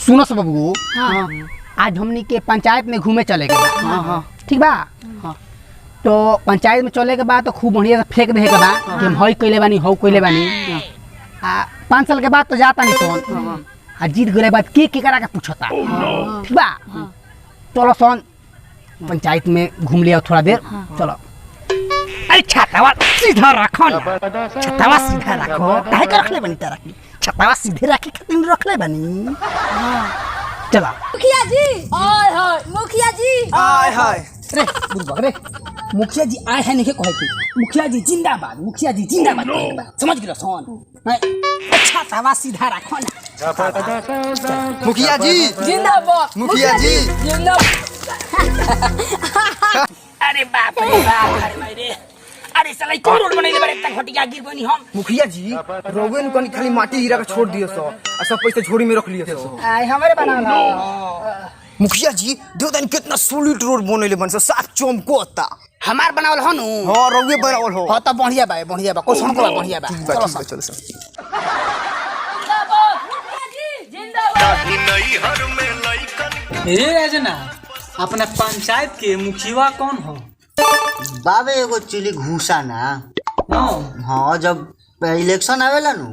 सुनो सब बबू। हाँ। आज हमनी के पंचायत में घूमे चले के बा। हाँ। ठीक बा। हाँ। तो पंचायत में चले के बाद तो खूब बढ़िया से फेंक दे के बा कि हम हई कइले बानी हौ कइले बानी। 5 साल के बाद तो जाता नहीं सोन। आ जीत गए बाद के करा के पूछता। ठीक बा। चलो सोन पंचायत में घूम लिया थोड़ा देर। चलो। अरे छातावा सीधा रखो ना। छातावा सीधा रखो। काहे के रखले बनी तारा की? छातावा सीधे रखे खातिर रखले बनी। चला। मुखिया जी आय हाय मुखिया जी आय हाय। रे बुढ़वा रे मुखिया जी आय है नहीं कहे की। मुखिया जी जिंदाबाद। मुखिया जी जिंदाबाद। समझ गेलो सोन। अच्छा तवा सीधा रखो ना। मुखिया जी जिंदाबाद। मुखिया जी जिंदाबाद। अरे बाप रे बाप। अरे मेरे अरे साला कौन रोड बनैले बारे इतना घटिया गिर बनी हम। मुखिया जी रोवे न कनी खाली माटी हीरा के छोड़ दियो सो आ सब पैसे झोरी में रख लियो सो। आय हमारे बनाना। मुखिया जी देखो तनी कितना सॉलिड रोड बनैले बन सो साफ चमकोता। हमार बनावल हो नु। हां रोवे बनावल हो। हां त बढ़िया बा क्वेश्चन को बढ़िया बा। चलो सर जिंदाबाद मुखिया जी जिंदाबाद। ए राजना अपना पंचायत के मुखिया कौन हो? बाबे एगो चिली घूसा ना। हाँ जब इलेक्शन आवेला नु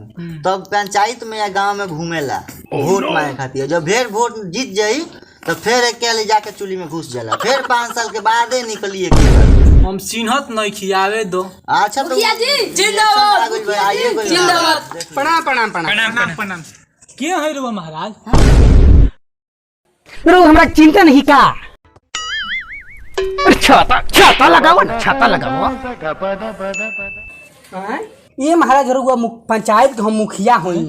तब पंचायत में या गांव में घूमेला वोट मांगे खातिर। जब फिर वोट जीत जाई तो फिर अकेले जाके चुली में घुस जाला। फिर 5 साल के बाद निकलिए के हम चिन्हत नहीं खियावे दो। अच्छा तो मुखिया जी जिंदाबाद। जिंदाबाद। प्रणाम। के है रे महाराज? रो हमरा चिंता नहीं का। छाता लगाओ ना। छाता लगाओ। ये महाराज रुआ पंचायत के हम मुखिया होई।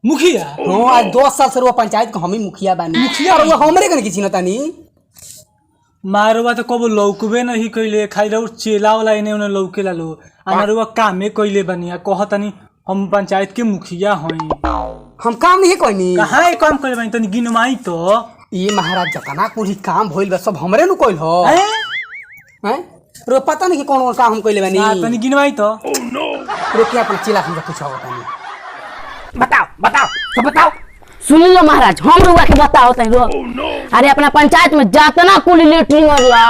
मुखिया? हां आज 10 साल से रुआ पंचायत के हम ही मुखिया बानी। मुखिया रुआ हमरे कन के चिन्हतानी। मारवा तो कबो लौकबे नहीं कइले खाइ रहू चेला वाला इने उने लौके लालो। मारवा कामे कइले बनिया कहतनी हम पंचायत के मुखिया होई। हम काम नहीं कोइनी। कहां ए काम करे बनी तनी गिनमाई तो। ये महाराज जतना कुछ काम भइल बा सब हमरे नु कइल हो। हैं रो पता नहीं कि कौन काम हम कइले बानी। तनी गिनवाई तो। रुकिए अपन चिल्ला हमसे पूछो बतानी। बताओ सब बताओ। सुन लो महाराज हम रुआ के बताओ तनी रो। अरे अपना पंचायत में जातना कुली लेटरिंग वाला।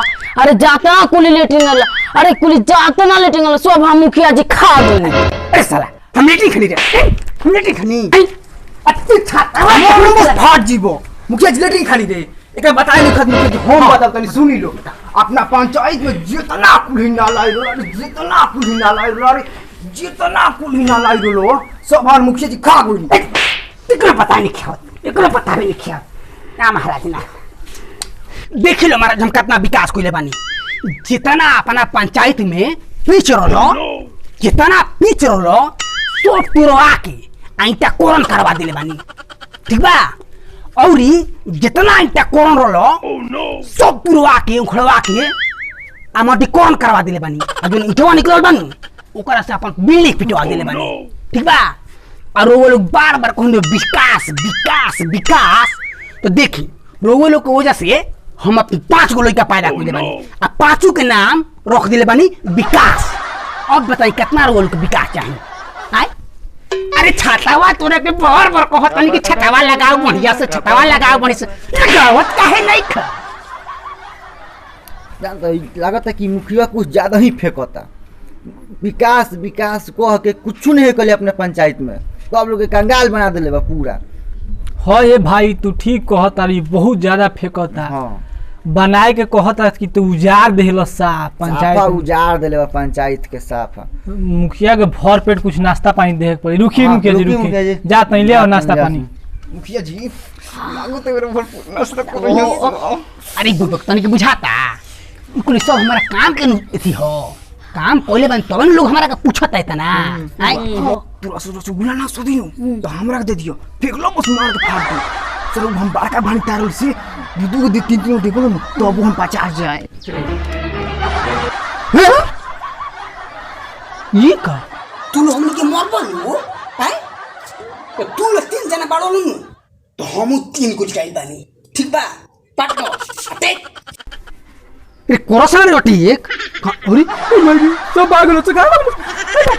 अरे जातना कुली लेटरिंग वाला। अरे कुली जातना लेटरिंग वाला सब हम मुखिया जी खा देनी। अरे साला हम लेटरिंग खनी रे। हम लेटरिंग खनी। अच्छी छाता फाट जीवो। मुखिया जी लेटरिंग खाली दे। एक बताए नहीं खत्म कि हम बताओ तनी सुनी लो। अपना पंचायत में जितना कुली नाला रो जितना कुली नाला रो जितना कुली नाला रो सब हर मुखिया जी खा गई। एकरा पता नहीं क्या। एकरा पता नहीं क्या। ना महाराज ना देख लो महाराज हम कितना विकास कइले बानी। जितना अपना पंचायत में पिच रोलो जितना पिच रोलो सब पुरवा के आइटा कोरन करवा दिले बानी। ठीक बा। औरी जितना इंटा कोन रोलो सब पुरवा के उखड़वा के आमटी कोन करवा दिले बानी। आ जोन इंटवा निकलल बानी ओकरा से अपन बिल्डिंग पिटवा दिले बानी। ठीक बा। और वो लोग बार-बार कहने विकास विकास विकास। तो देखी वो लोग की वजह से हम अपने 5 गो लड़का पैदा कर दिले बानी। आ 5 के नाम रख दिले बानी विकास। अब बताई कितना लोग के विकास चाहिए। आय अरे छातावा तोरे के बार बार कहतनी कि छातावा लगाओ बढ़िया से। छातावा लगाओ बढ़िया से। लगावत काहे नहीं ख। लगता कि मुखिया कुछ ज्यादा ही फेंकता। विकास विकास कह के कुछ नहीं कले अपने पंचायत में। तो आप लोग के कंगाल बना दिले बा पूरा। हाँ ये भाई तू ठीक कहता रही बहुत ज्यादा फेंकता। हाँ बनाए के कहता कि तू उजाड़ देहल साफ पंचायत उजाड़ देले बा पंचायत के साफ। मुखिया के भर पेट कुछ नाश्ता पानी दे पड़ी। रुकिए मुखिया जी जा तई ले आओ नाश्ता पानी। मुखिया जी लागो तो मेरे भर नाश्ता करो। अरे बुबक तनी के बुझाता कुल सब हमारा काम के थी हो। काम पहले बन तब लोग हमारा का पूछत है तना। आई पूरा रसगुल्ला ना सो दियो तो हमरा के दे दियो। फेंकलो बस मार के फाड़ दो। चलो हम बड़का भानी तारल से दू दो 3 देखो ना तो अब हम 50 जाए। ये का तू लोग हमनी के मर बनू। हैं तो तू लोग 3 जना बाड़ो नु तो हम 3 कुछ गाइल बानी। ठीक बा पाट दो अटे रे कोरसन रोटी एक। अरे सब पागल हो चुका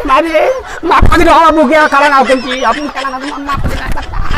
मारे माफ कर दो। हम हो गया खाना ना अपन की अपन खाना ना माफ कर।